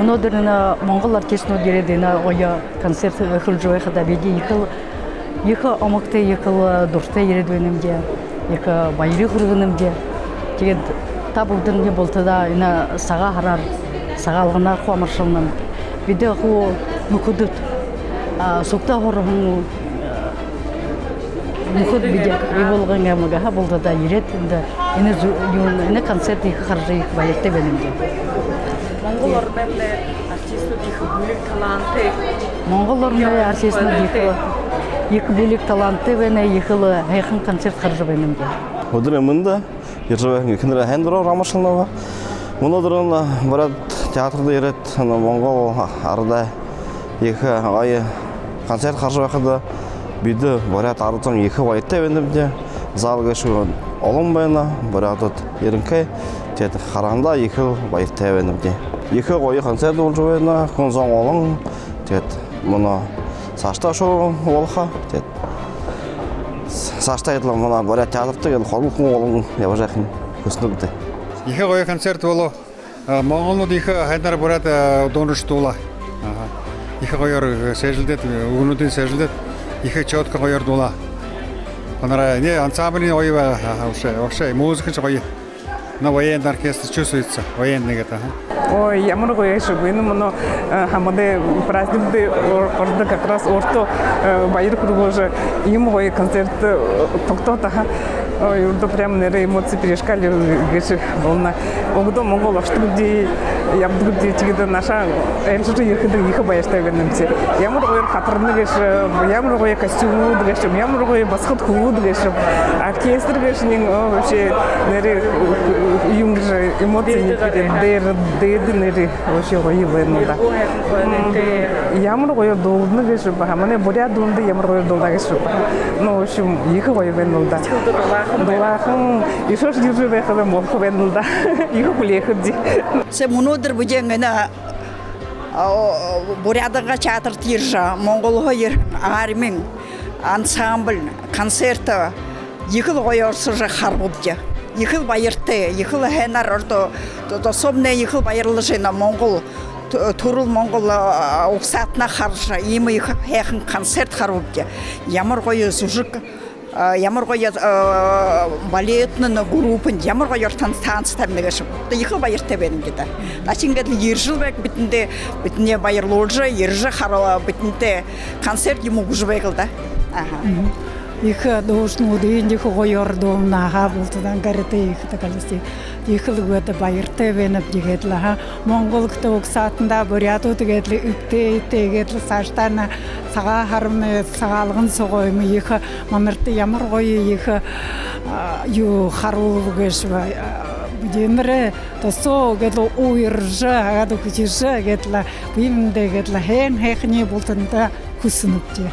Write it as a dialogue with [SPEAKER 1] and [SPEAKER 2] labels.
[SPEAKER 1] Монодерна Монгол артистно дередина оя концерт хылжуя хада беди екі амакты екі дурта ередуенімде, екі байры құрғынымде. Тэгээд табылдырынде болтыда ина саға харар, сағалғына қуамыршылным. Биде қу мүкудут, соқта хорығын мүкуд биде болған әміға болтыда еред. Ина концерт екі қаржы екі байырты бенімде.
[SPEAKER 2] Монгол орнемне артисту екі бөлік таланты.
[SPEAKER 1] Монгол орнемне артисту екі бөлік таланты бене екілі айқын концерт қаржы бенімде.
[SPEAKER 3] Өдірі мұнда ержабайын кіндірі әндірі рамашылынауға. Мұнадырын барад театрда ерет Монгол арда екі айы концерт қаржы бақыды. Биді барад арытын екі байытты бенімде. Зал кеші олым байына барадыд ерінкай. Тет қаранда екі байытты бенімде. Екі ойы концерт ол жойына күнзон олың. Тет мұны сашта шоу олға. Сашта етілі мұна баря театрды қолықын олың ябажақын көсінігді.
[SPEAKER 4] Екі ойы концерт олы Моңғолнуд екі хайдар барат донышты ола. Екі ойыр сәжілдет, ұғынудың сәжілдет, екі чотқа ойырды ола. Онара не ансамблін ойы ба, оқшай, музыкыншы ойы. На военный оркестр чувствуется, военный это.
[SPEAKER 2] Ой, я могу еще быть, но хамаде праздники орда как раз орто байыр кругоже ему ой концерт то-то. Ой, урдо прям нere эмоции перешкали геше волна. Огдо монгол штуди я буду тигда наша эльжу их байышта бенемсе. Я могу ой хатырны геше, я могу ой костюм геше, я могу ой басхат худ геше. Оркестр геше нин вообще нere юнгже эмоции нere вообще ой венда. Я могу ой долны геше, хамане боря долны я могу ой долна геше. Ну в общем их ой венда. Долахын ишош диржу бехада молхо венда. Их кулехди.
[SPEAKER 5] Се монодыр бүжеңгена бурядаға чатыр тиржа, Монголға ер армин, ансамбль, концерта, екіл ойырсы жа харбудja. Екіл байырты, екіл хэнар орто, собне екіл байырлы жена Монгол, турул Монгол оқсатына харжа, имы хәхін концерт харбудja. Ямар қойы сужық, ямар қойы балетнын группын, ямар қойы таныстарыны кешіп. Екі байырты бәнім деді. Начингеді ержіл бәк бітіне байырлы олжы, ержі қарала бітінде концерт ему күжі бәкілді.
[SPEAKER 6] Екі доғышын өдейін екі қойырды оңнаға болтыдан кәріті екі тәкәлісті. Екі лүгөді байырты бәніп дегетлі. Моңғол күті оқсатында бұрят өтігетлі үкті егетлі саштарына саға харымны сағалығын соғоймы екі мамырты ямар қойы екі ю харулы кеші Демре то со гетло уйржа агады күчеше гетла бимде гетла хен хехне болтында күсініпте.